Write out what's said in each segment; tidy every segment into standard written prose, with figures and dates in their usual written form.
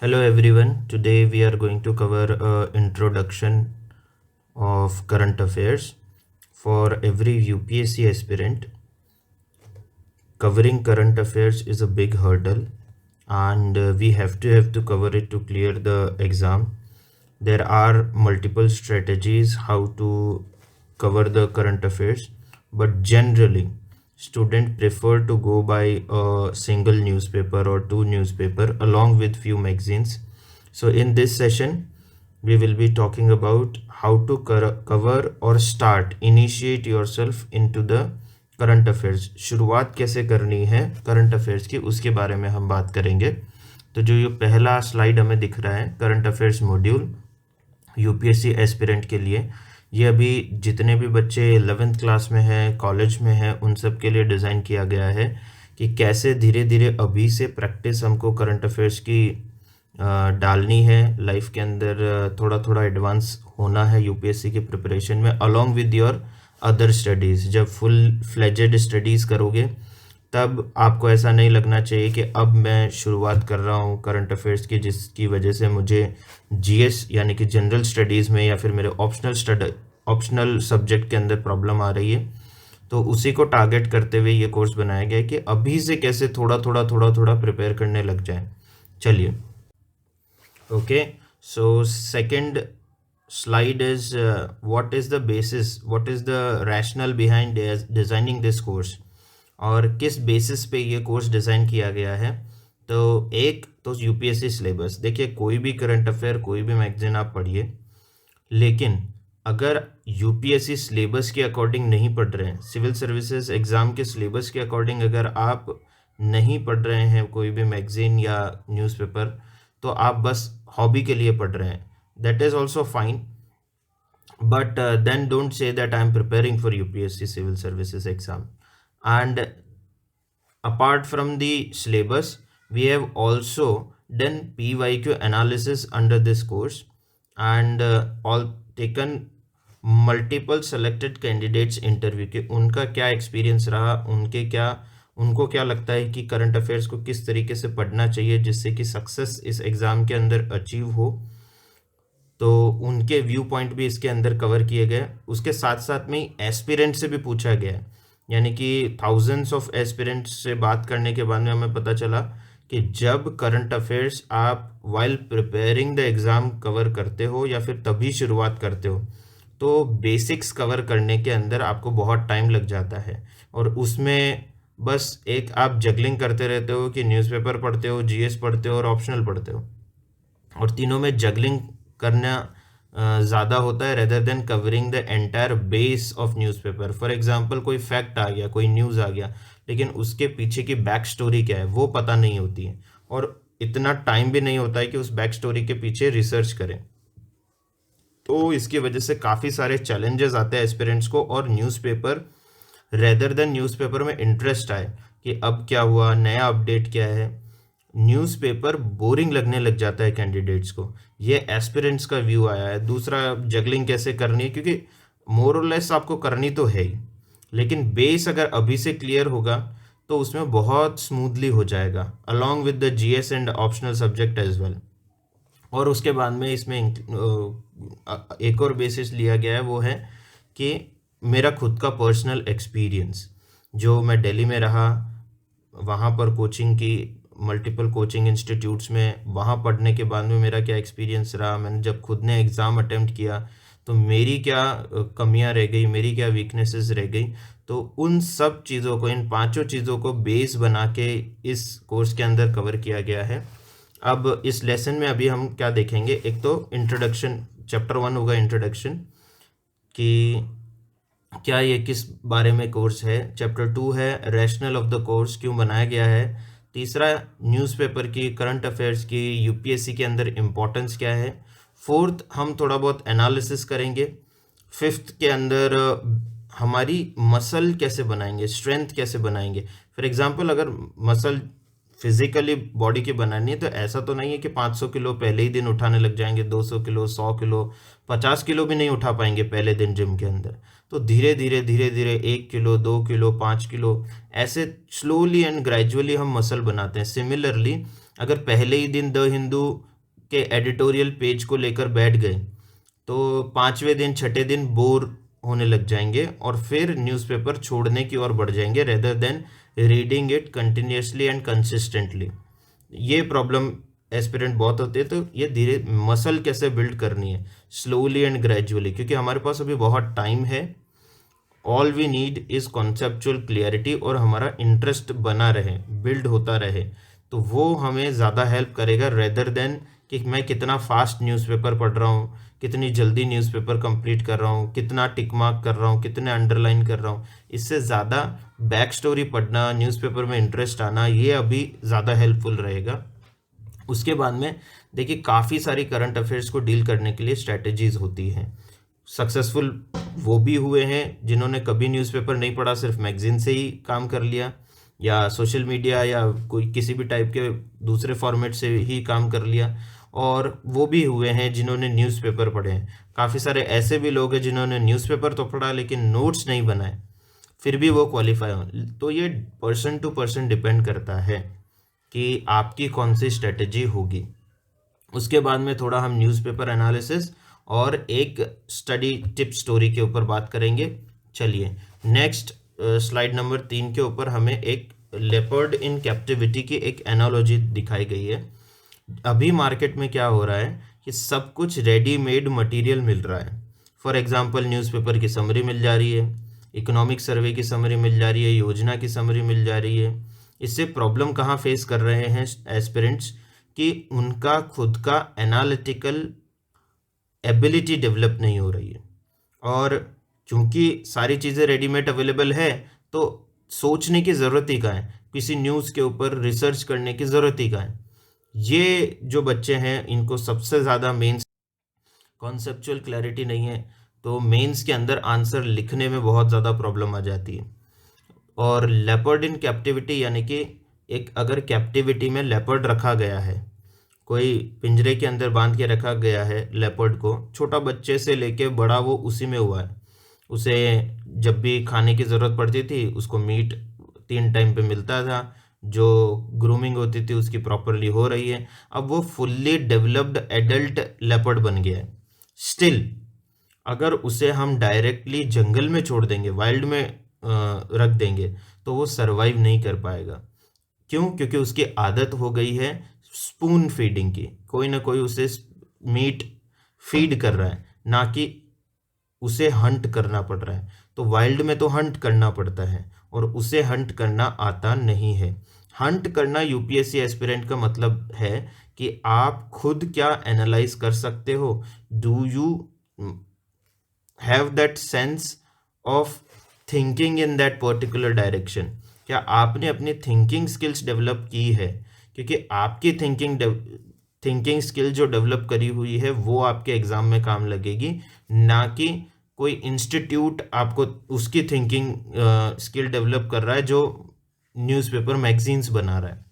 Hello everyone. Today we are going to cover introduction of current affairs for every UPSC aspirant. Covering current affairs is a big hurdle, and we have to cover it to clear the exam. There are multiple strategies how to cover the current affairs, but generally students prefer to go by a single newspaper or two newspaper along with few magazines. So in this session we will be talking about how to cover or start initiate yourself into the current affairs. शुरुआत कैसे करनी है current affairs की, उसके बारे में हम बात करेंगे. तो जो ये पहला स्लाइड हमें दिख रहा है current affairs module UPSC aspirant के लिए, ये अभी जितने भी बच्चे 11th क्लास में हैं, कॉलेज में हैं, उन सब के लिए डिज़ाइन किया गया है कि कैसे धीरे धीरे अभी से प्रैक्टिस हमको करंट अफेयर्स की डालनी है लाइफ के अंदर. थोड़ा थोड़ा एडवांस होना है यूपीएससी की प्रिपरेशन में along with your other studies. जब फुल फ्लेजेड स्टडीज़ करोगे तब आपको ऐसा नहीं लगना चाहिए कि अब मैं शुरुआत कर रहा हूँ करंट अफेयर्स की, जिसकी वजह से मुझे जीएस यानी कि जनरल स्टडीज़ में या फिर मेरे ऑप्शनल सब्जेक्ट के अंदर प्रॉब्लम आ रही है. तो उसी को टारगेट करते हुए ये कोर्स बनाया गया है कि अभी से कैसे थोड़ा थोड़ा प्रिपेयर करने लग जाएं. चलिए, okay. So second slide is what is the basis, what is the rationale behind designing this course, और किस बेसिस पे ये कोर्स डिज़ाइन किया गया है. तो एक तो यूपीएससी सिलेबस. देखिए, कोई भी करंट अफेयर, कोई भी मैगजीन आप पढ़िए, लेकिन अगर यूपीएससी सिलेबस के अकॉर्डिंग नहीं पढ़ रहे हैं, सिविल सर्विसेज एग्ज़ाम के सिलेबस के अकॉर्डिंग अगर आप नहीं पढ़ रहे हैं कोई भी मैगजीन या न्यूज़पेपर, तो आप बस हॉबी के लिए पढ़ रहे हैं. That is also fine, but then don't say that I am preparing for UPSC civil services exam. And apart from the syllabus, we have also done PYQ analysis under this course, and all taken multiple selected candidates interview के उनका क्या experience रहा, उनको क्या लगता है कि current affairs को किस तरीके से पढ़ना चाहिए जिससे कि सक्सेस इस एग्ज़ाम के अंदर अचीव हो. तो उनके व्यू पॉइंट भी इसके अंदर कवर किए गए. उसके साथ साथ में एस्पिरेंट से भी पूछा गया है, यानी कि थाउजेंड्स ऑफ एस्पिरेंट्स से बात करने के बाद में हमें पता चला कि जब करंट अफेयर्स आप while preparing the exam cover करते हो या फिर तभी शुरुआत करते हो, तो बेसिक्स कवर करने के अंदर आपको बहुत टाइम लग जाता है. और उसमें बस एक आप जगलिंग करते रहते हो कि न्यूज़पेपर पढ़ते हो, जीएस पढ़ते हो और ऑप्शनल पढ़ते हो, और तीनों में जगलिंग करना ज़्यादा होता है rather than covering the entire base of newspaper. For example, कोई फैक्ट आ गया, कोई न्यूज़ आ गया, लेकिन उसके पीछे की बैक स्टोरी क्या है वो पता नहीं होती है, और इतना टाइम भी नहीं होता है कि उस बैक स्टोरी के पीछे रिसर्च करें. तो इसकी वजह से काफ़ी सारे चैलेंजेस आते हैं एस्पिरेंट्स को, और न्यूज़पेपर रेदर देन न्यूज़पेपर में इंटरेस्ट आए कि अब क्या हुआ, नया अपडेट क्या है. न्यूज़पेपर बोरिंग लगने लग जाता है कैंडिडेट्स को. ये एस्पिरेंट्स का व्यू आया है. दूसरा, जगलिंग कैसे करनी है, क्योंकि मोर और लेस आपको करनी तो है ही, लेकिन बेस अगर अभी से क्लियर होगा तो उसमें बहुत स्मूथली हो जाएगा along with the GS and optional subject as well. और उसके बाद में इसमें एक और बेसिस लिया गया है, वो है कि मेरा खुद का पर्सनल एक्सपीरियंस. जो मैं दिल्ली में रहा, वहाँ पर कोचिंग की, मल्टीपल कोचिंग इंस्टीट्यूट्स में, वहाँ पढ़ने के बाद में मेरा क्या एक्सपीरियंस रहा, मैंने जब खुद ने एग्ज़ाम अटेम्प्ट किया तो मेरी क्या कमियां रह गई, मेरी क्या वीकनेसेस रह गई. तो उन सब चीज़ों को, इन पांचों चीज़ों को बेस बना के इस कोर्स के अंदर कवर किया गया है. अब इस लेसन में अभी हम क्या देखेंगे, एक तो इंट्रोडक्शन, चैप्टर 1 होगा इंट्रोडक्शन, कि क्या ये किस बारे में कोर्स है. चैप्टर 2 है रैशनल ऑफ द कोर्स, क्यों बनाया गया है. तीसरा, न्यूज़पेपर की, करंट अफेयर्स की यूपीएससी के अंदर इम्पोर्टेंस क्या है. फोर्थ, हम थोड़ा बहुत एनालिसिस करेंगे. फिफ्थ के अंदर हमारी मसल कैसे बनाएंगे, स्ट्रेंथ कैसे बनाएंगे. फॉर एग्जांपल, अगर मसल फिजिकली बॉडी की बनानी है तो ऐसा तो नहीं है कि 500 किलो पहले ही दिन उठाने लग जाएंगे, 200 किलो, 100 किलो, 50 किलो भी नहीं उठा पाएंगे पहले दिन जिम के अंदर. तो धीरे धीरे 1 किलो, 2 किलो, 5 किलो, ऐसे स्लोली एंड ग्रेजुअली हम मसल बनाते हैं. सिमिलरली, अगर पहले ही दिन द हिंदू के एडिटोरियल पेज को लेकर बैठ गए तो 5वें दिन 6ठे दिन बोर होने लग जाएंगे और फिर न्यूज़पेपर छोड़ने की ओर बढ़ जाएंगे rather than reading it continuously and consistently. ये प्रॉब्लम एस्पिरेंट बहुत होते हैं। तो ये धीरे मसल कैसे बिल्ड करनी है, स्लोली एंड ग्रेजुअली, क्योंकि हमारे पास अभी बहुत टाइम है। All we need is conceptual clarity और हमारा इंटरेस्ट बना रहे, बिल्ड होता रहे, तो वो हमें ज़्यादा हेल्प करेगा रेदर देन कि मैं कितना फास्ट न्यूज़पेपर पढ़ रहा हूँ, कितनी जल्दी न्यूज़पेपर कंप्लीट कर रहा हूँ, कितना टिक मार्क कर रहा हूँ, कितने अंडरलाइन कर रहा हूँ। इससे ज़्यादा बैक स्टोरी पढ़ना, न्यूज़पेपर में इंटरेस्ट आना, ये अभी ज़्यादा हेल्पफुल रहेगा। उसके बाद में देखिए काफ़ी सारी करंट अफेयर्स को डील करने के लिए स्ट्रैटेजीज होती हैं। सक्सेसफुल वो भी हुए हैं जिन्होंने कभी न्यूज़पेपर नहीं पढ़ा, सिर्फ मैगजीन से ही काम कर लिया या सोशल मीडिया या कोई किसी भी टाइप के दूसरे फॉर्मेट से ही काम कर लिया, और वो भी हुए हैं जिन्होंने न्यूज़पेपर पढ़े हैं। काफ़ी सारे ऐसे भी लोग हैं जिन्होंने न्यूज़पेपर तो पढ़ा लेकिन नोट्स नहीं बनाए, फिर भी वो क्वालिफाई हो। तो ये पर्सन टू पर्सन डिपेंड करता है कि आपकी कौन सी स्ट्रेटजी होगी। उसके बाद में थोड़ा हम न्यूज़पेपर एनालिसिस और एक स्टडी टिप स्टोरी के ऊपर बात करेंगे। चलिए नेक्स्ट स्लाइड नंबर 3 के ऊपर हमें एक लेपर्ड इन कैप्टिविटी की एक एनालॉजी दिखाई गई है। अभी मार्केट में क्या हो रहा है कि सब कुछ रेडीमेड मटेरियल मिल रहा है। फॉर एग्जांपल न्यूज़पेपर की समरी मिल जा रही है, इकोनॉमिक सर्वे की समरी मिल जा रही है, योजना की समरी मिल जा रही है। इससे प्रॉब्लम कहाँ फेस कर रहे हैं एस्पिरेंट्स कि उनका खुद का एनालिटिकल एबिलिटी डेवलप नहीं हो रही है, और क्योंकि सारी चीज़ें रेडीमेड अवेलेबल है तो सोचने की ज़रूरत ही कहाँ है, किसी न्यूज़ के ऊपर रिसर्च करने की ज़रूरत ही कहाँ है। ये जो बच्चे हैं इनको सबसे ज़्यादा मेंस कॉन्सेप्चुअल क्लैरिटी नहीं है, तो मेंस के अंदर आंसर लिखने में बहुत ज़्यादा प्रॉब्लम आ जाती है। और लेपर्ड इन कैप्टिविटी यानी कि एक अगर कैप्टिविटी में लेपर्ड रखा गया है, कोई पिंजरे के अंदर बांध के रखा गया है लेपर्ड को, छोटा बच्चे से लेके बड़ा वो उसी में हुआ है। उसे जब भी खाने की ज़रूरत पड़ती थी उसको मीट 3 टाइम पे मिलता था, जो ग्रूमिंग होती थी उसकी प्रॉपरली हो रही है। अब वो फुल्ली डेवलप्ड एडल्ट लेपर्ड बन गया है। स्टिल अगर उसे हम डायरेक्टली जंगल में छोड़ देंगे, वाइल्ड में रख देंगे, तो वो सरवाइव नहीं कर पाएगा। क्यों? क्योंकि उसकी आदत हो गई है स्पून फीडिंग की, कोई ना कोई उसे मीट फीड कर रहा है, ना कि उसे हंट करना पड़ रहा है। तो वाइल्ड में तो हंट करना पड़ता है और उसे हंट करना आता नहीं है। हंट करना यूपीएससी एस्पिरेंट का मतलब है कि आप खुद क्या एनालाइज कर सकते हो, do you have that sense of thinking in that particular direction, क्या आपने अपनी थिंकिंग स्किल्स डेवलप की है, क्योंकि आपकी थिंकिंग स्किल जो डेवलप करी हुई है वो आपके एग्जाम में काम लगेगी, ना कि कोई इंस्टीट्यूट आपको उसकी थिंकिंग स्किल डेवलप कर रहा है जो न्यूज़पेपर मैगजीन्स बना रहा है।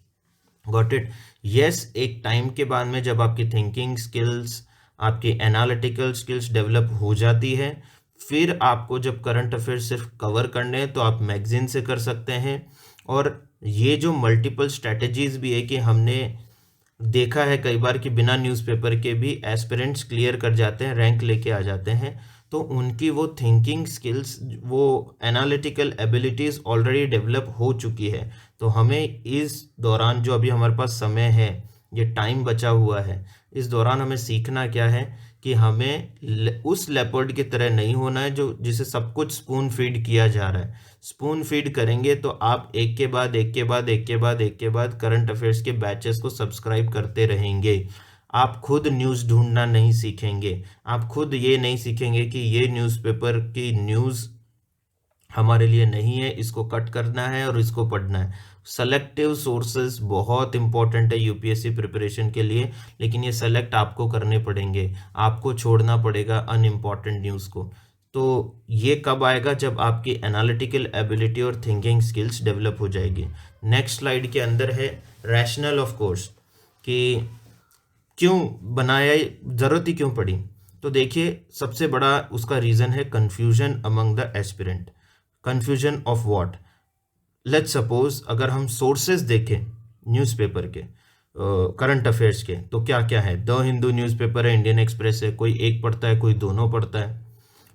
Got it? यस, एक टाइम के बाद में जब आपकी थिंकिंग स्किल्स, आपकी एनालिटिकल स्किल्स डेवलप हो जाती है, फिर आपको जब करंट अफेयर सिर्फ कवर करने हैं तो आप मैगजीन से कर सकते हैं। और ये जो मल्टीपल स्ट्रैटेजीज भी है कि हमने देखा है कई बार कि बिना न्यूज़पेपर के भी एस्पिरेंट्स क्लियर कर जाते हैं, रैंक लेके आ जाते हैं, तो उनकी वो थिंकिंग स्किल्स, वो एनालिटिकल एबिलिटीज़ ऑलरेडी डेवलप हो चुकी है। तो हमें इस दौरान जो अभी हमारे पास समय है, ये टाइम बचा हुआ है, इस दौरान हमें सीखना क्या है कि हमें उस लेपर्ड की तरह नहीं होना है जो जिसे सब कुछ स्पून फीड किया जा रहा है। स्पून फीड करेंगे तो आप एक के बाद एक के बाद एक के बाद एक के बाद करंट अफेयर्स के बैचेस को सब्सक्राइब करते रहेंगे। आप खुद न्यूज़ ढूंढना नहीं सीखेंगे, आप खुद ये नहीं सीखेंगे कि ये न्यूज़पेपर की न्यूज़ हमारे लिए नहीं है, इसको कट करना है और इसको पढ़ना है। सेलेक्टिव सोर्सेज बहुत इंपॉर्टेंट है यूपीएससी प्रिपरेशन के लिए, लेकिन ये सेलेक्ट आपको करने पड़ेंगे, आपको छोड़ना पड़ेगा अनइम्पॉर्टेंट न्यूज़ को। तो ये कब आएगा? जब आपकी एनालिटिकल एबिलिटी और थिंकिंग स्किल्स डेवलप हो जाएगी। नेक्स्ट स्लाइड के अंदर है रैशनल ऑफ कोर्स, कि क्यों बनाया, ज़रूरत ही क्यों पड़ी। तो देखिए सबसे बड़ा उसका रीज़न है confusion among the aspirant. Confusion of what? Let's suppose अगर हम सोर्सेज देखें न्यूज़पेपर के, करंट अफेयर्स के, तो क्या क्या है? द हिंदू न्यूज़पेपर है, इंडियन एक्सप्रेस है, कोई एक पढ़ता है, कोई दोनों पढ़ता है।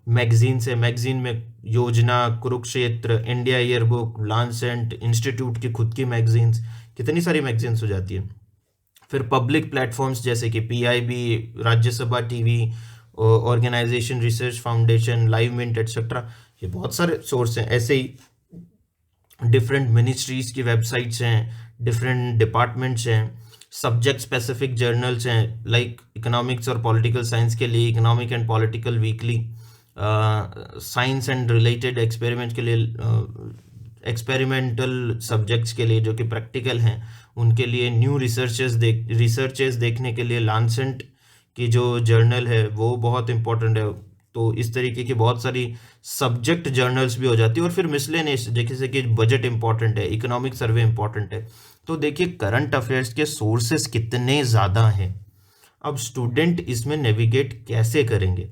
मैगजीन्स है, मैगजीन में योजना, कुरुक्षेत्र, इंडिया ईयरबुक, लांसेंट, इंस्टीट्यूट की खुद की मैगजीन्स, कितनी सारी मैगजीन्स हो जाती है। फिर पब्लिक प्लेटफॉर्म्स जैसे कि PIB, Rajya Sabha TV, organisation research foundation, live mint etcetera, ये बहुत सारे सोर्स हैं। ऐसे ही डिफरेंट मिनिस्ट्रीज की वेबसाइट्स हैं, डिफरेंट डिपार्टमेंट्स हैं, सब्जेक्ट स्पेसिफिक जर्नल्स हैं, लाइक इकोनॉमिक्स और पॉलिटिकल साइंस के लिए economic and political weekly, science and related experiments के लिए, एक्सपेरिमेंटल सब्जेक्ट्स के लिए जो कि प्रैक्टिकल हैं उनके लिए न्यू रिसर्चेस देखने के लिए लांसेंट की जो जर्नल है वो बहुत इंपॉर्टेंट है। तो इस तरीके की बहुत सारी सब्जेक्ट जर्नल्स भी हो जाती है। और फिर मिसलेनियस जैसे कि बजट इंपॉर्टेंट है, इकोनॉमिक सर्वे इंपॉर्टेंट है। तो देखिए करंट अफेयर्स के सोर्सेस कितने ज़्यादा हैं। अब स्टूडेंट इसमें नेविगेट कैसे करेंगे,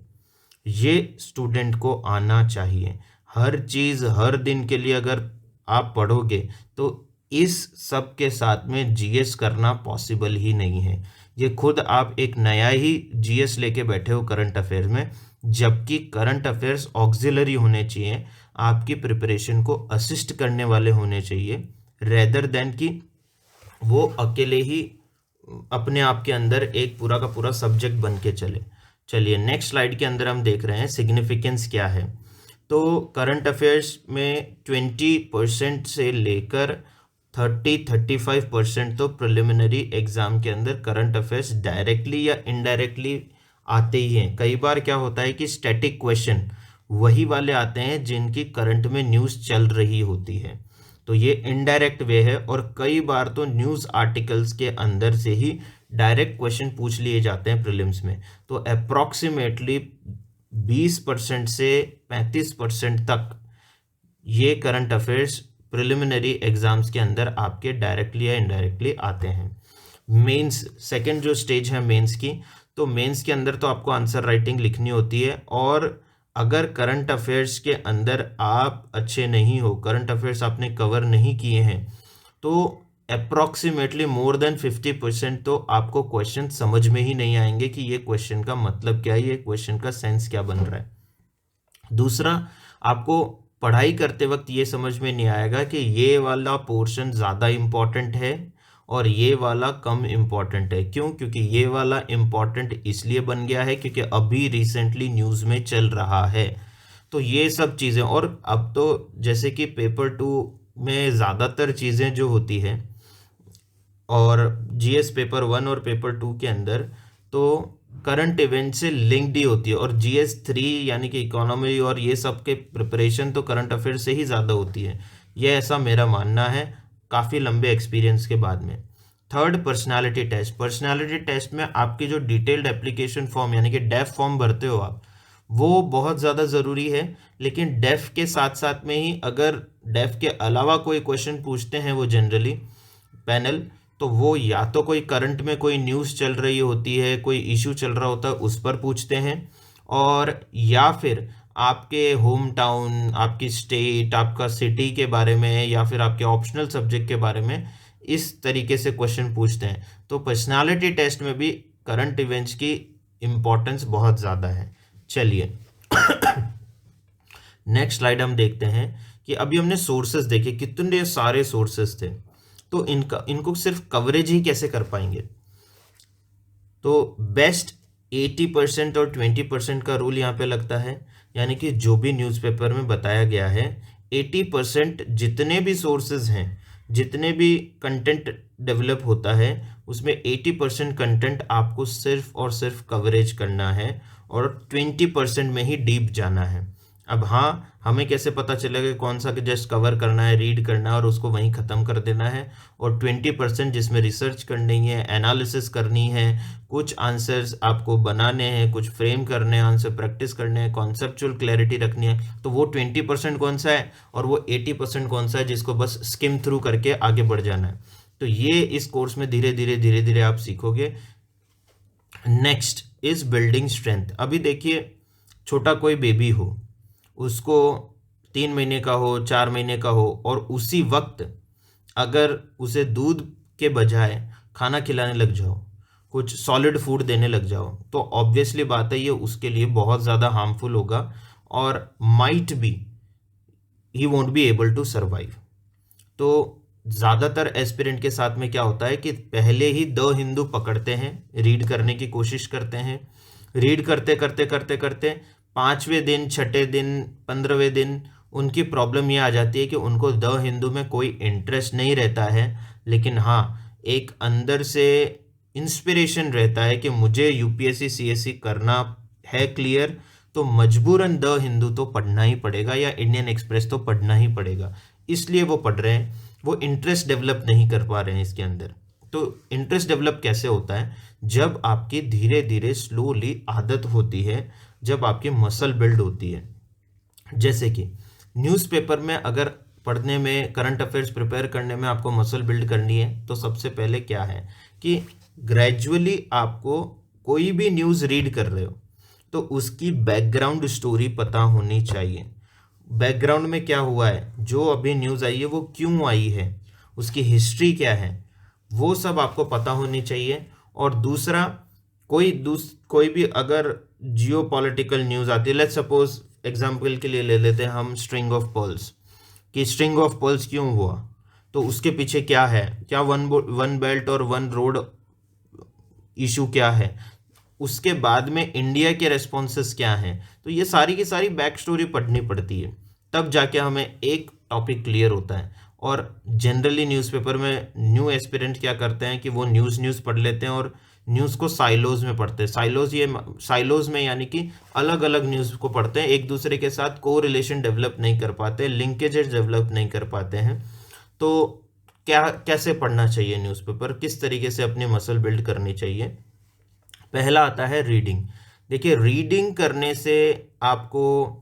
ये स्टूडेंट को आना चाहिए। हर चीज़ हर दिन के लिए अगर आप पढ़ोगे तो इस सब के साथ में जीएस करना पॉसिबल ही नहीं है। ये खुद आप एक नया ही जीएस लेके बैठे हो करंट अफेयर में, जबकि करंट अफेयर्स ऑक्सिलरी होने चाहिए, आपकी प्रिपरेशन को असिस्ट करने वाले होने चाहिए, रेदर देन कि वो अकेले ही अपने आप के अंदर एक पूरा का पूरा सब्जेक्ट बन के चले। चलिए नेक्स्ट स्लाइड के अंदर हम देख रहे हैं सिग्निफिकेंस क्या है। तो करंट अफेयर्स में 20% से लेकर 35% तो प्रिलिमिनरी एग्जाम के अंदर करंट अफेयर्स डायरेक्टली या इनडायरेक्टली आते ही हैं। कई बार क्या होता है कि स्टैटिक क्वेश्चन वही वाले आते हैं जिनकी करंट में न्यूज़ चल रही होती है, तो ये इनडायरेक्ट वे है। और कई बार तो न्यूज़ आर्टिकल्स के अंदर से ही डायरेक्ट क्वेश्चन पूछ लिए जाते हैं प्रीलिम्स में। तो अप्रॉक्सीमेटली 20% से 35% तक ये करंट अफेयर्स प्रिलिमिनरी एग्जाम्स के अंदर आपके डायरेक्टली या इनडायरेक्टली आते हैं। मेंस सेकंड जो स्टेज है मेंस की, तो मेंस के अंदर तो आपको आंसर राइटिंग लिखनी होती है। और अगर करंट अफेयर्स के अंदर आप अच्छे नहीं हो, करंट अफेयर्स आपने कवर नहीं किए हैं, तो अप्रॉक्सीमेटली मोर देन 50% तो आपको क्वेश्चन समझ में ही नहीं आएंगे कि ये क्वेश्चन का मतलब क्या है, ये क्वेश्चन का सेंस क्या बन रहा है। दूसरा, आपको पढ़ाई करते वक्त ये समझ में नहीं आएगा कि ये वाला पोर्शन ज़्यादा इम्पॉर्टेंट है और ये वाला कम इम्पॉर्टेंट है। क्यों? क्योंकि ये वाला इम्पॉर्टेंट इसलिए बन गया है क्योंकि अभी रिसेंटली न्यूज़ में चल रहा है। तो ये सब चीज़ें, और अब तो जैसे कि पेपर 2 में ज़्यादातर चीज़ें जो होती हैं और जीएस पेपर 1 और पेपर 2 के अंदर तो करंट इवेंट से लिंक्ड ही होती है। और जीएस 3 यानी कि इकोनॉमी और ये सब के प्रिपरेशन तो करंट अफेयर से ही ज़्यादा होती है। ये ऐसा मेरा मानना है काफ़ी लंबे एक्सपीरियंस के बाद में। Third, personality test. Personality test में आपकी जो डिटेल्ड एप्लीकेशन फॉर्म यानी कि डेफ फॉर्म भरते हो आप, वो बहुत ज़्यादा ज़रूरी है। लेकिन डेफ के साथ साथ में ही अगर डेफ के अलावा कोई क्वेश्चन पूछते हैं वो जनरली पैनल, तो वो या तो कोई करंट में कोई न्यूज़ चल रही होती है, कोई इशू चल रहा होता है, उस पर पूछते हैं, और या फिर आपके होम टाउन, आपकी स्टेट, आपका सिटी के बारे में, या फिर आपके ऑप्शनल सब्जेक्ट के बारे में इस तरीके से क्वेश्चन पूछते हैं। तो पर्सनालिटी टेस्ट में भी करंट इवेंट्स की इम्पोर्टेंस बहुत ज़्यादा है। चलिए नेक्स्ट स्लाइड हम देखते हैं कि अभी हमने सोर्सेज देखे, कितने सारे सोर्सेज थे, तो इनको सिर्फ कवरेज ही कैसे कर पाएंगे। तो बेस्ट 80% और 20% का रूल यहाँ पे लगता है, यानी कि जो भी न्यूज़पेपर में बताया गया है 80% जितने भी सोर्सेज हैं, जितने भी कंटेंट डेवलप होता है उसमें 80% कंटेंट आपको सिर्फ और सिर्फ कवरेज करना है और 20% में ही डीप जाना है। अब हाँ, हमें कैसे पता चलेगा कि कौन सा जस्ट कवर करना है, रीड करना है और उसको वहीं ख़त्म कर देना है, और 20% जिसमें रिसर्च करनी है, एनालिसिस करनी है, कुछ आंसर्स आपको बनाने हैं, कुछ फ्रेम करने हैं, आंसर प्रैक्टिस करने हैं, कॉन्सेप्चुअल क्लैरिटी रखनी है, तो वो 20% कौन सा है और वो 80% कौन सा है जिसको बस स्किम थ्रू करके आगे बढ़ जाना है। तो ये इस कोर्स में धीरे धीरे आप सीखोगे। Next is building strength. अभी देखिए, छोटा कोई बेबी हो, उसको 3 महीने का हो, 4 महीने का हो, और उसी वक्त अगर उसे दूध के बजाय खाना खिलाने लग जाओ, कुछ सॉलिड फूड देने लग जाओ, तो ऑब्वियसली बात है ये उसके लिए बहुत ज़्यादा हार्मफुल होगा और might be he won't be able to survive. तो ज़्यादातर एस्पिरेंट के साथ में क्या होता है कि पहले ही द हिंदू पकड़ते हैं, रीड करने की कोशिश करते हैं, रीड करते करते करते करते 5वें दिन, 6ठे दिन, 15वें दिन उनकी प्रॉब्लम ये आ जाती है कि उनको द हिंदू में कोई इंटरेस्ट नहीं रहता है, लेकिन हाँ एक अंदर से इंस्पिरेशन रहता है कि मुझे यूपीएससी सीएससी करना है क्लियर, तो मजबूरन द हिंदू तो पढ़ना ही पड़ेगा या इंडियन एक्सप्रेस तो पढ़ना ही पड़ेगा, इसलिए वो पढ़ रहे हैं। वो इंटरेस्ट डेवलप नहीं कर पा रहे हैं इसके अंदर। तो इंटरेस्ट डेवलप कैसे होता है? जब आपकी धीरे धीरे स्लोली आदत होती है, जब आपकी मसल बिल्ड होती है। जैसे कि न्यूज़पेपर में अगर पढ़ने में, करंट अफेयर्स प्रिपेयर करने में आपको मसल बिल्ड करनी है, तो सबसे पहले क्या है कि ग्रेजुअली आपको कोई भी न्यूज़ रीड कर रहे हो तो उसकी बैकग्राउंड स्टोरी पता होनी चाहिए। बैकग्राउंड में क्या हुआ है, जो अभी न्यूज़ आई है वो क्यों आई है, उसकी हिस्ट्री क्या है, वो सब आपको पता होनी चाहिए। और दूसरा, कोई भी अगर जियो पॉलिटिकल न्यूज़ आती है, लेट्स सपोज एग्जाम्पल के लिए ले लेते हैं हम स्ट्रिंग ऑफ पर्ल्स, कि स्ट्रिंग ऑफ पर्ल्स क्यों हुआ, तो उसके पीछे क्या है, क्या वन बेल्ट और वन रोड इशू क्या है, उसके बाद में इंडिया के रेस्पॉन्सेस क्या हैं, तो ये सारी की सारी बैक स्टोरी पढ़नी पड़ती है, तब जाके हमें एक टॉपिक क्लियर होता है। और जनरली न्यूज़पेपर में न्यू एस्पिरेंट क्या करते हैं कि वो न्यूज़ पढ़ लेते हैं और न्यूज़ को साइलोज में पढ़ते हैं। साइलोज में यानी कि अलग अलग न्यूज़ को पढ़ते हैं, एक दूसरे के साथ को रिलेशन डेवलप नहीं कर पाते, लिंकेजेस डेवलप नहीं कर पाते हैं। तो क्या कैसे पढ़ना चाहिए न्यूज़पेपर, किस तरीके से अपनी मसल बिल्ड करनी चाहिए? पहला आता है रीडिंग। देखिए, रीडिंग करने से आपको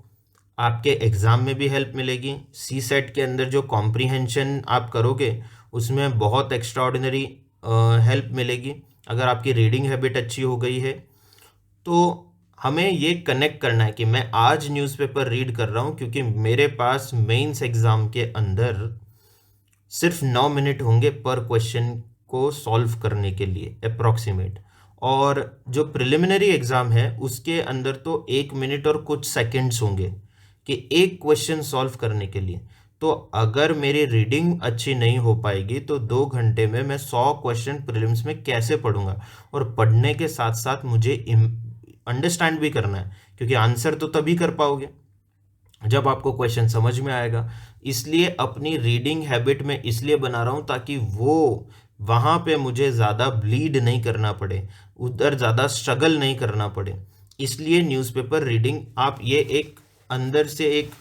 आपके एग्ज़ाम में भी हेल्प मिलेगी। सी सेट के अंदर जो कॉम्प्रीहेंशन आप करोगे उसमें बहुत एक्स्ट्राऑर्डिनरी हेल्प मिलेगी अगर आपकी रीडिंग हैबिट अच्छी हो गई है। तो हमें ये कनेक्ट करना है कि मैं आज न्यूज़पेपर रीड कर रहा हूँ क्योंकि मेरे पास मेंस एग्ज़ाम के अंदर सिर्फ 9 मिनट होंगे पर क्वेश्चन को सॉल्व करने के लिए अप्रॉक्सीमेट, और जो प्रिलिमिनरी एग्ज़ाम है उसके अंदर तो 1 मिनट और कुछ सेकंड्स होंगे कि एक क्वेश्चन सॉल्व करने के लिए। तो अगर मेरी रीडिंग अच्छी नहीं हो पाएगी तो 2 घंटे में मैं 100 क्वेश्चन प्रीलिम्स में कैसे पढ़ूंगा? और पढ़ने के साथ साथ मुझे अंडरस्टैंड भी करना है, क्योंकि आंसर तो तभी कर पाओगे जब आपको क्वेश्चन समझ में आएगा। इसलिए अपनी रीडिंग हैबिट में इसलिए बना रहा हूँ ताकि वो वहाँ पे मुझे ज़्यादा ब्लीड नहीं करना पड़े, उधर ज़्यादा स्ट्रगल नहीं करना पड़े। इसलिए न्यूज़पेपर रीडिंग आप ये एक अंदर से एक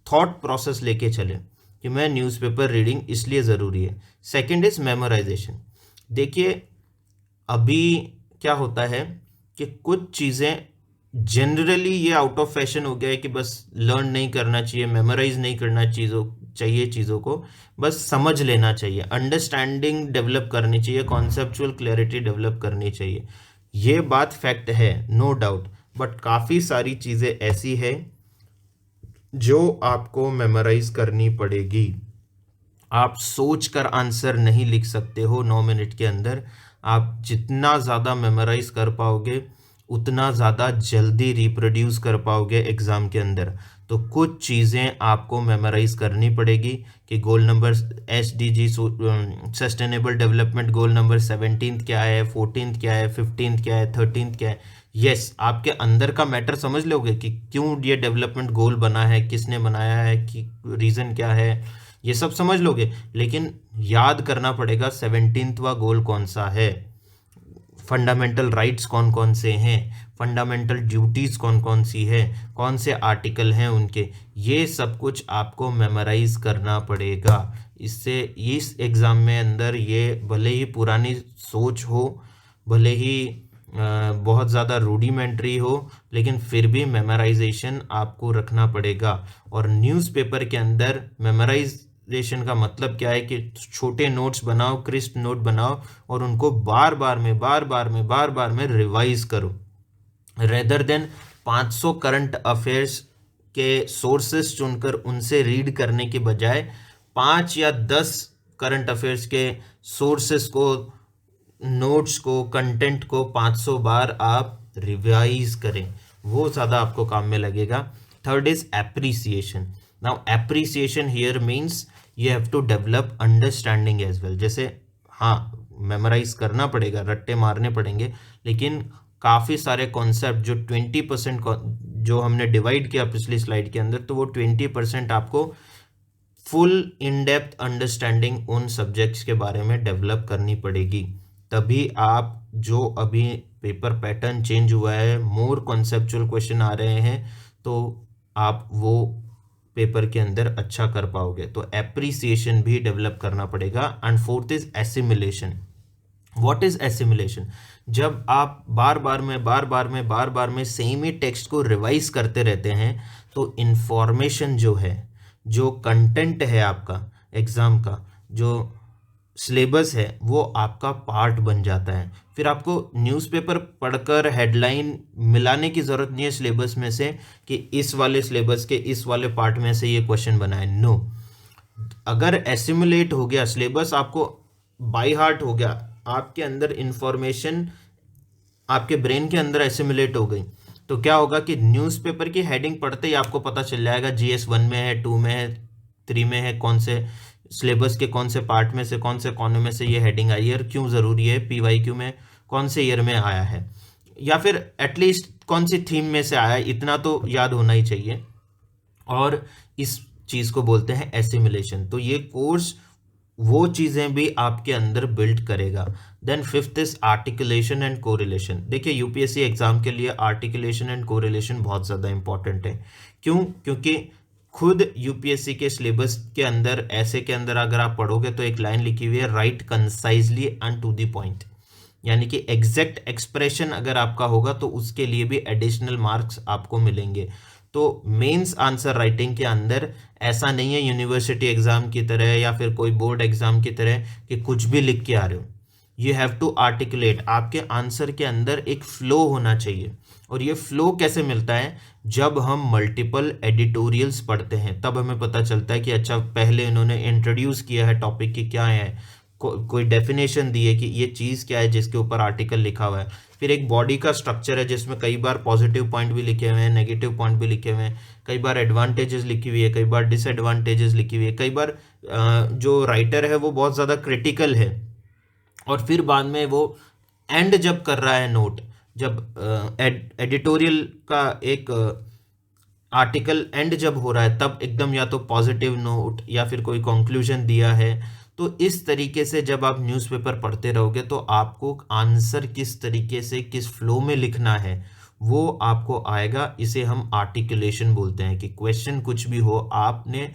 थॉट प्रोसेस लेके चले कि मैं न्यूज़पेपर रीडिंग इसलिए ज़रूरी है। Second is memorisation. देखिए, अभी क्या होता है कि कुछ चीज़ें जनरली ये आउट ऑफ फैशन हो गया है कि बस लर्न नहीं करना चाहिए, मेमोराइज नहीं करना चीज़ों को बस समझ लेना चाहिए, अंडरस्टैंडिंग डेवलप करनी चाहिए, कॉन्सेप्चुअल क्लैरिटी डेवलप करनी चाहिए। ये बात फैक्ट है, नो डाउट, बट काफ़ी सारी चीज़ें ऐसी है जो आपको मेमोराइज करनी पड़ेगी। आप सोच कर आंसर नहीं लिख सकते हो 9 मिनट के अंदर। आप जितना ज़्यादा मेमोराइज कर पाओगे उतना ज़्यादा जल्दी रिप्रोड्यूस कर पाओगे एग्ज़ाम के अंदर। तो कुछ चीज़ें आपको मेमोराइज करनी पड़ेगी कि goal number SDG sustainable development goal number 17 क्या है, 14 क्या है, 15 क्या है, 13 क्या है। यस, आपके अंदर का मैटर समझ लोगे कि क्यों ये डेवलपमेंट गोल बना है, किसने बनाया है, कि रीज़न क्या है, ये सब समझ लोगे। लेकिन याद करना पड़ेगा 17वां गोल कौन सा है, फंडामेंटल राइट्स कौन कौन से हैं, फंडामेंटल ड्यूटीज़ कौन कौन सी है, कौन से आर्टिकल हैं उनके, ये सब कुछ आपको मेमोराइज करना पड़ेगा। इससे इस एग्ज़ाम में अंदर ये भले ही पुरानी सोच हो, भले ही बहुत ज़्यादा रूडिमेंट्री हो, लेकिन फिर भी मेमोराइजेशन आपको रखना पड़ेगा। और न्यूज़पेपर के अंदर मेमोराइजेशन का मतलब क्या है कि छोटे नोट्स बनाओ, क्रिस्प नोट बनाओ और उनको बार बार में रिवाइज करो, रेदर देन 500 करंट अफेयर्स के सोर्सेस चुनकर उनसे रीड करने के बजाय 5 या 10 करंट अफेयर्स के सोर्सेस को नोट्स को, कंटेंट को 500 बार आप रिवाइज करें, वो ज़्यादा आपको काम में लगेगा। Third is appreciation. Now appreciation here means you have to develop understanding as well. जैसे हाँ, मेमोराइज करना पड़ेगा, रट्टे मारने पड़ेंगे, लेकिन काफ़ी सारे कॉन्सेप्ट जो 20% जो हमने डिवाइड किया पिछली स्लाइड के अंदर, तो वो 20% आपको फुल इन डेप्थ अंडरस्टैंडिंग उन सब्जेक्ट्स के बारे में डेवलप करनी पड़ेगी। तभी आप, जो अभी पेपर पैटर्न चेंज हुआ है, मोर कॉन्सेप्चुअल क्वेश्चन आ रहे हैं, तो आप वो पेपर के अंदर अच्छा कर पाओगे। तो एप्रिसिएशन भी डेवलप करना पड़ेगा। And fourth is assimilation. What is assimilation? जब आप बार बार में सेम ही टेक्स्ट को रिवाइज करते रहते हैं, तो इंफॉर्मेशन जो है, जो कंटेंट है आपका एग्जाम का, जो सिलेबस है, वो आपका पार्ट बन जाता है। फिर आपको न्यूज़पेपर पढ़कर हेडलाइन मिलाने की ज़रूरत नहीं है सिलेबस में से कि इस वाले सिलेबस के इस वाले पार्ट में से ये क्वेश्चन बना है। नो, अगर एसिमुलेट हो गया सिलेबस, आपको बाय हार्ट हो गया, आपके अंदर इंफॉर्मेशन आपके ब्रेन के अंदर एसिमुलेट हो गई, तो क्या होगा कि न्यूज़पेपर की हेडिंग पढ़ते ही आपको पता चल जाएगा GS 1 में है, 2 में है, 3 में है, कौन से सिलेबस के कौन से पार्ट में से, कौन से कोने में से ये हेडिंग आई है और क्यों ज़रूरी है, PYQ में कौन से ईयर में आया है, या फिर एटलीस्ट कौन सी थीम में से आया है, इतना तो याद होना ही चाहिए। और इस चीज़ को बोलते हैं एसिमुलेशन। तो ये कोर्स वो चीज़ें भी आपके अंदर बिल्ड करेगा। Then fifth is articulation and correlation. देखिए, यूपीएससी एग्जाम के लिए आर्टिकुलेशन एंड कोरिलेशन बहुत ज़्यादा इंपॉर्टेंट है। क्यों? क्योंकि खुद यूपीएससी के सिलेबस के अंदर, ऐसे के अंदर अगर आप पढ़ोगे तो एक लाइन लिखी हुई है, write concisely and to the point, यानी कि एग्जैक्ट एक्सप्रेशन अगर आपका होगा तो उसके लिए भी एडिशनल मार्क्स आपको मिलेंगे। तो मेंस आंसर राइटिंग के अंदर ऐसा नहीं है यूनिवर्सिटी एग्जाम की तरह या फिर कोई बोर्ड एग्जाम की तरह कि कुछ भी लिख के आ रहे हो। यू हैव टू आर्टिकुलेट, आपके आंसर के अंदर एक फ्लो होना चाहिए। और ये फ्लो कैसे मिलता है? जब हम मल्टीपल एडिटोरियल्स पढ़ते हैं, तब हमें पता चलता है कि अच्छा, पहले इन्होंने इंट्रोड्यूस किया है टॉपिक की क्या है, कोई डेफिनेशन दी है कि ये चीज़ क्या है जिसके ऊपर आर्टिकल लिखा हुआ है। फिर एक बॉडी का स्ट्रक्चर है जिसमें कई बार पॉजिटिव पॉइंट भी लिखे हुए हैं, नेगेटिव पॉइंट भी लिखे हुए हैं, कई बार एडवांटेजेस लिखी हुई है, कई बार डिसएडवांटेजेस लिखी हुई है, कई बार जो राइटर है वो बहुत ज़्यादा क्रिटिकल है। और फिर बाद में वो एंड जब कर रहा है नोट, जब एडिटोरियल का एक आर्टिकल एंड जब हो रहा है, तब एकदम या तो पॉजिटिव नोट या फिर कोई कंक्लूजन दिया है। तो इस तरीके से जब आप न्यूज़पेपर पढ़ते रहोगे तो आपको आंसर किस तरीके से, किस फ्लो में लिखना है, वो आपको आएगा। इसे हम आर्टिकुलेशन बोलते हैं कि क्वेश्चन कुछ भी हो, आपने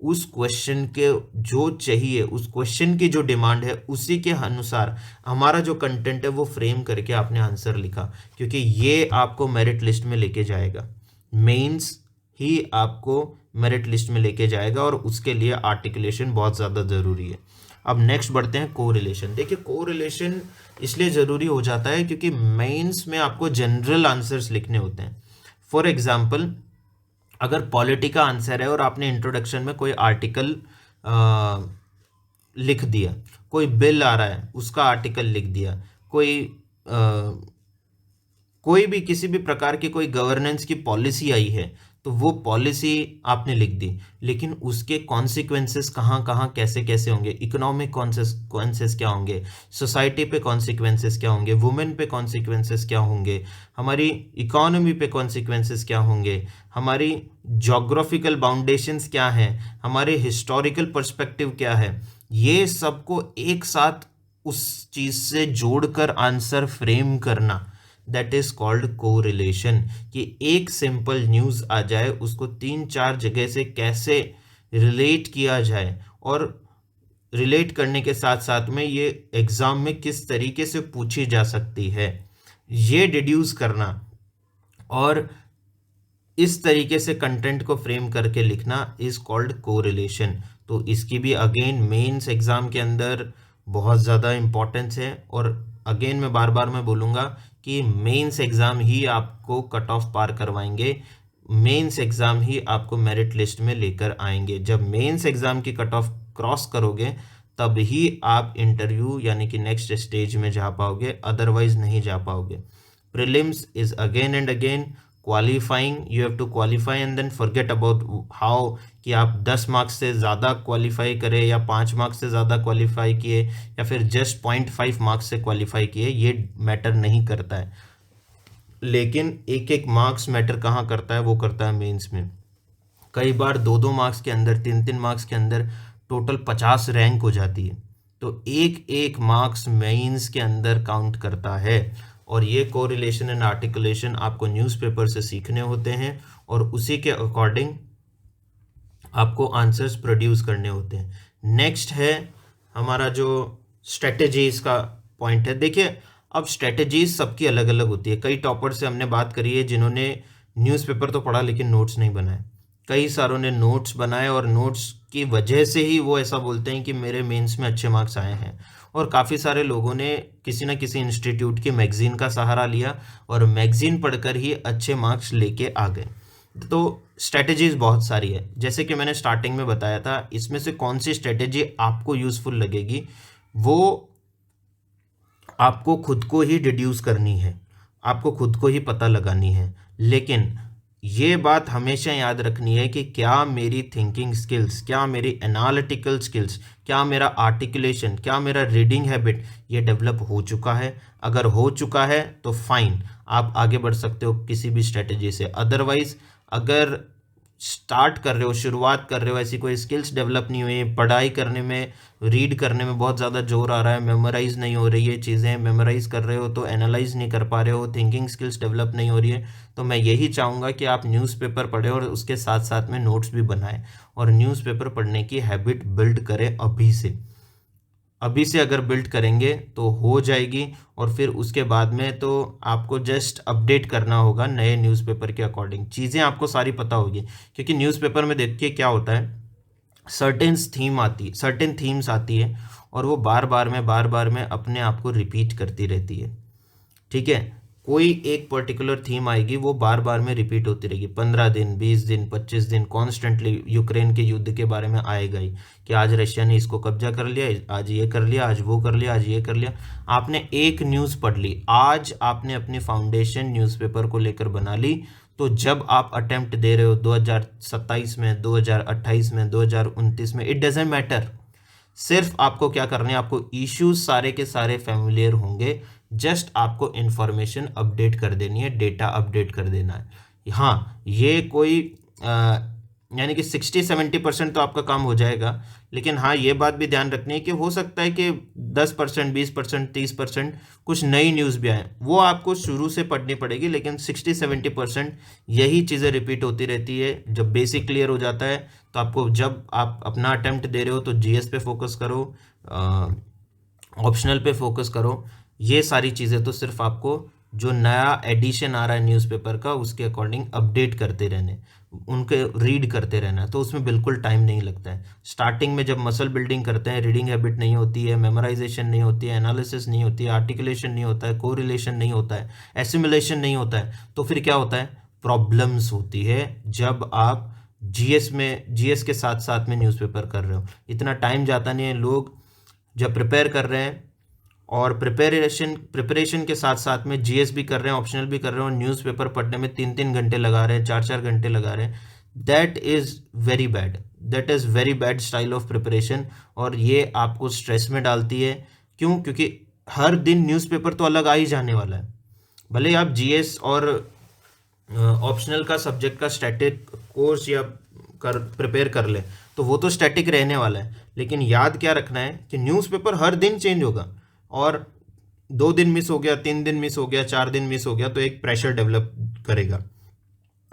उस क्वेश्चन के जो चाहिए, उस क्वेश्चन की जो डिमांड है, उसी के अनुसार हमारा जो कंटेंट है वो फ्रेम करके आपने आंसर लिखा, क्योंकि ये आपको मेरिट लिस्ट में लेके जाएगा। मेंस ही आपको मेरिट लिस्ट में लेके जाएगा और उसके लिए आर्टिकुलेशन बहुत ज़्यादा ज़रूरी है। अब नेक्स्ट बढ़ते हैं कोरिलेशन। देखिए, कोरिलेशन इसलिए ज़रूरी हो जाता है क्योंकि मेंस में आपको जनरल आंसर्स लिखने होते हैं। फॉर एग्जांपल, अगर पॉलिटी का आंसर है और आपने इंट्रोडक्शन में कोई आर्टिकल लिख दिया, कोई बिल आ रहा है उसका आर्टिकल लिख दिया, कोई भी किसी भी प्रकार की कोई गवर्नेंस की पॉलिसी आई है तो वो पॉलिसी आपने लिख दी, लेकिन उसके कॉन्सिक्वेंसेस कहाँ कहाँ कैसे कैसे होंगे, इकोनॉमिक कॉन्सिक्वेंसेस क्या होंगे, सोसाइटी पे कॉन्सिक्वेंसेस क्या होंगे, वुमेन पे कॉन्सिक्वेंसेस क्या होंगे, हमारी इकोनॉमी पे कॉन्सिक्वेंसेस क्या होंगे, हमारी जोग्राफिकल बाउंडेशंस क्या हैं, हमारे हिस्टोरिकल पर्सपेक्टिव क्या है, ये सबको एक साथ उस चीज़ से जोड़कर आंसर फ्रेम करना, दैट इज कॉल्ड कोरिलेशन। कि एक सिंपल न्यूज़ आ जाए, उसको 3-4 जगह से कैसे रिलेट किया जाए, और रिलेट करने के साथ साथ में ये एग्जाम में किस तरीके से पूछी जा सकती है, ये डिड्यूस करना और इस तरीके से कंटेंट को फ्रेम करके लिखना इज कॉल्ड कोरिलेशन। तो इसकी भी अगेन मेंस एग्जाम के अंदर बहुत ज़्यादा इम्पोर्टेंस है। और अगेन मैं बार बार बोलूँगा कि मेंस एग्ज़ाम ही आपको कट ऑफ पार करवाएंगे, मेंस एग्ज़ाम ही आपको मेरिट लिस्ट में लेकर आएंगे। जब मेंस एग्ज़ाम की कट ऑफ क्रॉस करोगे तभी आप इंटरव्यू यानी कि नेक्स्ट स्टेज में जा पाओगे, अदरवाइज नहीं जा पाओगे। Prelims is again and again qualifying, you have to qualify and then forget about how कि आप 10 मार्क्स से ज़्यादा क्वालिफाई करें या 5 मार्क्स से ज़्यादा क्वालिफाई किए या फिर जस्ट 0.5 मार्क्स से क्वालिफाई किए, ये मैटर नहीं करता है। लेकिन एक एक मार्क्स मैटर कहाँ करता है, वो करता है मेंस में। कई बार 2-2 मार्क्स के अंदर, 3-3 मार्क्स के अंदर टोटल 50 रैंक हो जाती है। तो एक एक मार्क्स मेंस के अंदर काउंट करता है, और ये कोरिलेशन एंड आर्टिकुलेशन आपको न्यूज़पेपर से सीखने होते हैं और उसी के अकॉर्डिंग आपको आंसर्स प्रोड्यूस करने होते हैं। नेक्स्ट है हमारा जो स्ट्रेटजीज का पॉइंट है। देखिए, अब स्ट्रेटजीज सबकी अलग अलग होती है। कई टॉपर से हमने बात करी है जिन्होंने न्यूज़पेपर तो पढ़ा लेकिन नोट्स नहीं बनाए, कई सारों ने नोट्स बनाए और नोट्स की वजह से ही वो ऐसा बोलते हैं कि मेरे मेंस में अच्छे मार्क्स आए हैं। और काफ़ी सारे लोगों ने किसी न किसी इंस्टीट्यूट की मैगज़ीन का सहारा लिया और मैगज़ीन पढ़कर ही अच्छे मार्क्स लेके आ गए। तो स्ट्रेटजीज बहुत सारी है, जैसे कि मैंने स्टार्टिंग में बताया था। इसमें से कौन सी स्ट्रेटजी आपको यूज़फुल लगेगी वो आपको खुद को ही डिड्यूस करनी है, आपको खुद को ही पता लगानी है। लेकिन ये बात हमेशा याद रखनी है कि क्या मेरी थिंकिंग स्किल्स, क्या मेरी एनालिटिकल स्किल्स, क्या मेरा आर्टिकुलेशन, क्या मेरा रीडिंग हैबिट ये डेवलप हो चुका है। अगर हो चुका है तो फाइन, आप आगे बढ़ सकते हो किसी भी स्ट्रेटजी से। अदरवाइज अगर स्टार्ट कर रहे हो, शुरुआत कर रहे हो, ऐसी कोई स्किल्स डेवलप नहीं हुई, पढ़ाई करने में, रीड करने में बहुत ज़्यादा जोर आ रहा है, मेमोराइज नहीं हो रही है चीज़ें, मेमोराइज कर रहे हो तो एनालाइज नहीं कर पा रहे हो, थिंकिंग स्किल्स डेवलप नहीं हो रही है, तो मैं यही चाहूँगा कि आप न्यूज़पेपर पढ़ें और उसके साथ साथ में नोट्स भी बनाएं और न्यूज़पेपर पढ़ने की हैबिट बिल्ड करें अभी से। अभी से अगर बिल्ड करेंगे तो हो जाएगी, और फिर उसके बाद में तो आपको जस्ट अपडेट करना होगा नए न्यूज़पेपर के अकॉर्डिंग। चीज़ें आपको सारी पता होगी, क्योंकि न्यूज़पेपर में देखिए क्या होता है, सर्टेन थीम्स आती है और वो बार बार में अपने आप को रिपीट करती रहती है। ठीक है, कोई एक पर्टिकुलर थीम आएगी, वो बार बार में रिपीट होती रहेगी। 15 दिन, 20 दिन, 25 दिन कॉन्स्टेंटली यूक्रेन के युद्ध के बारे में आएगा ही कि आज रशिया ने इसको कब्जा कर लिया, आज ये कर लिया, आज वो कर लिया, आज ये कर लिया। आपने एक न्यूज़ पढ़ ली, आज आपने अपनी फाउंडेशन न्यूज़पेपर को लेकर बना ली, तो जब आप अटेम्प्ट दे रहे हो 2027 में, 2028 में, 2029 में, इट डजेंट मैटर। सिर्फ आपको क्या करना है, आपको इश्यूज सारे के सारे फैमिलियर होंगे, जस्ट आपको इंफॉर्मेशन अपडेट कर देनी है, डेटा अपडेट कर देना है। हाँ, ये कोई यानी कि 60-70% तो आपका काम हो जाएगा, लेकिन हाँ ये बात भी ध्यान रखनी है कि हो सकता है कि 10%, 20%, 30% कुछ नई न्यूज़ भी आए, वो आपको शुरू से पढ़नी पड़ेगी। लेकिन 60-70% यही चीज़ें रिपीट होती रहती है। जब बेसिक क्लियर हो जाता है तो आपको, जब आप अपना अटेम्प्ट दे रहे हो तो जीएस पे फोकस करो, ऑप्शनल पे फोकस करो। ये सारी चीज़ें तो सिर्फ आपको जो नया एडिशन आ रहा है न्यूज़पेपर का उसके अकॉर्डिंग अपडेट करते रहने, उनके रीड करते रहना, तो उसमें बिल्कुल टाइम नहीं लगता है। स्टार्टिंग में जब मसल बिल्डिंग करते हैं, रीडिंग हैबिट नहीं होती है, मेमोराइजेशन नहीं होती है, एनालिसिस नहीं होती है, आर्टिकुलेशन नहीं होता है, कोरिलेशन नहीं होता है, एसिमुलेशन नहीं होता है, तो फिर क्या होता है, प्रॉब्लम्स होती है जब आप जीएस के साथ साथ में न्यूज़पेपर कर रहे हो। इतना टाइम जाता नहीं है। लोग जब प्रिपेयर कर रहे हैं और प्रिपरेशन के साथ साथ में जीएस भी कर रहे हैं, ऑप्शनल भी कर रहे हैं, और न्यूज़पेपर पढ़ने में 3-3 घंटे लगा रहे हैं, 4-4 घंटे लगा रहे हैं, that is very bad, that is very bad style of preparation. और ये आपको स्ट्रेस में डालती है। क्यों? क्योंकि हर दिन न्यूज़पेपर तो अलग आ ही जाने वाला है। भले आप जीएस और ऑप्शनल का सब्जेक्ट का स्टैटिक कोर्स या प्रिपेयर कर ले तो वो तो स्टैटिक रहने वाला है, लेकिन याद क्या रखना है कि न्यूज़पेपर हर दिन चेंज होगा, और 2 दिन मिस हो गया, 3 दिन मिस हो गया, 4 दिन मिस हो गया तो एक प्रेशर डेवलप करेगा,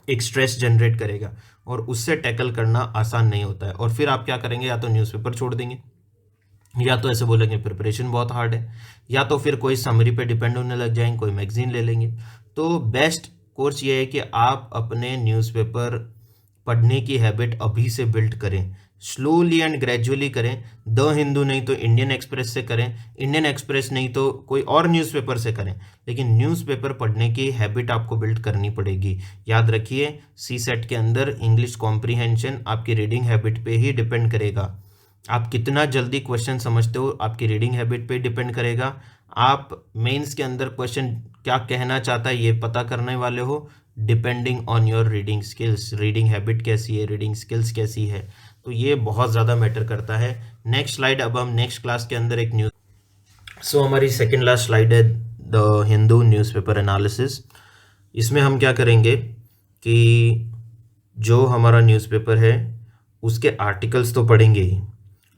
एक स्ट्रेस जनरेट करेगा, और उससे टैकल करना आसान नहीं होता है। और फिर आप क्या करेंगे, या तो न्यूज़पेपर छोड़ देंगे, या तो ऐसे बोलेंगे प्रिपरेशन बहुत हार्ड है, या तो फिर कोई समरी पे डिपेंड होने लग जाएंगे, कोई मैगजीन ले लेंगे। तो बेस्ट कोर्स ये है कि आप अपने न्यूज़पेपर पढ़ने की हैबिट अभी से बिल्ड करें, स्लोली एंड ग्रेजुअली करें। द हिंदू नहीं तो इंडियन एक्सप्रेस से करें, इंडियन एक्सप्रेस नहीं तो कोई और न्यूज़पेपर से करें, लेकिन न्यूज़पेपर पढ़ने की हैबिट आपको बिल्ड करनी पड़ेगी। याद रखिए, सी सेट के अंदर इंग्लिश कॉम्प्रीहेंशन आपकी रीडिंग हैबिट पे ही डिपेंड करेगा। आप कितना जल्दी क्वेश्चन समझते हो आपकी रीडिंग हैबिट पे डिपेंड करेगा। आप मेंस के अंदर क्वेश्चन क्या कहना चाहता है ये पता करने वाले हो, depending on your reading skills. Reading habit कैसी है, रीडिंग स्किल्स कैसी है, तो ये बहुत ज़्यादा मैटर करता है। नेक्स्ट स्लाइड, अब हम नेक्स्ट क्लास के अंदर एक न्यूज़ हमारी सेकेंड लास्ट स्लाइड है द हिंदू न्यूज़पेपर एनालिसिस। इसमें हम क्या करेंगे कि जो हमारा न्यूज़पेपर है उसके आर्टिकल्स तो पढ़ेंगे ही,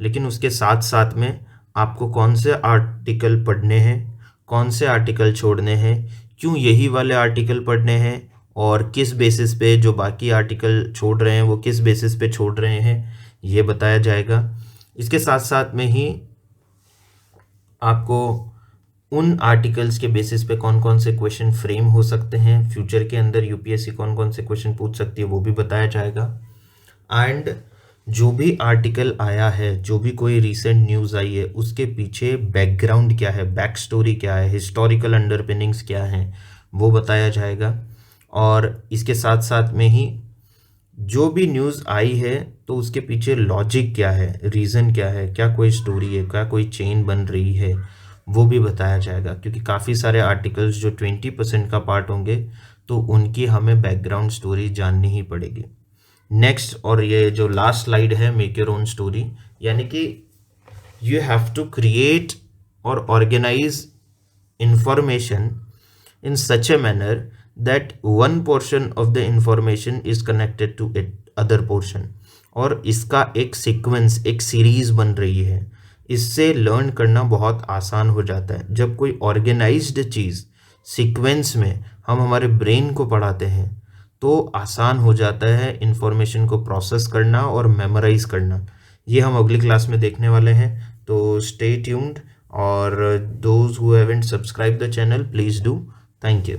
लेकिन उसके साथ साथ में आपको कौन से आर्टिकल पढ़ने हैं, कौन से आर्टिकल छोड़ने हैं, क्यों यही वाले आर्टिकल पढ़ने हैं, और किस बेसिस पे जो बाकी आर्टिकल छोड़ रहे हैं वो किस बेसिस पे छोड़ रहे हैं, ये बताया जाएगा। इसके साथ साथ में ही आपको उन आर्टिकल्स के बेसिस पे कौन कौन से क्वेश्चन फ्रेम हो सकते हैं, फ्यूचर के अंदर यूपीएससी कौन कौन से क्वेश्चन पूछ सकती है वो भी बताया जाएगा। एंड जो भी आर्टिकल आया है, जो भी कोई रिसेंट न्यूज़ आई है, उसके पीछे बैकग्राउंड क्या है, बैक स्टोरी क्या है, हिस्टोरिकल अंडरपिनिंग्स क्या हैं, वो बताया जाएगा। और इसके साथ साथ में ही जो भी न्यूज़ आई है तो उसके पीछे लॉजिक क्या है, रीज़न क्या है, क्या कोई स्टोरी है, क्या कोई चेन बन रही है, वो भी बताया जाएगा। क्योंकि काफ़ी सारे आर्टिकल्स जो 20% का पार्ट होंगे तो उनकी हमें बैकग्राउंड स्टोरी जाननी ही पड़ेगी। नेक्स्ट, और ये जो लास्ट स्लाइड है, मेक योर ओन स्टोरी, यानी कि यू हैव टू क्रिएट और organise information in such a manner that one portion of the information is connected to it other portion, और इसका एक सीक्वेंस, एक सीरीज बन रही है। इससे लर्न करना बहुत आसान हो जाता है। जब कोई ऑर्गेनाइज्ड चीज़ सीक्वेंस में हम हमारे ब्रेन को पढ़ाते हैं तो आसान हो जाता है इंफॉर्मेशन को प्रोसेस करना और मेमोराइज करना। ये हम अगली क्लास में देखने वाले हैं, तो स्टे ट्यून्ड। और those who haven't subscribe the channel, please do. Thank you.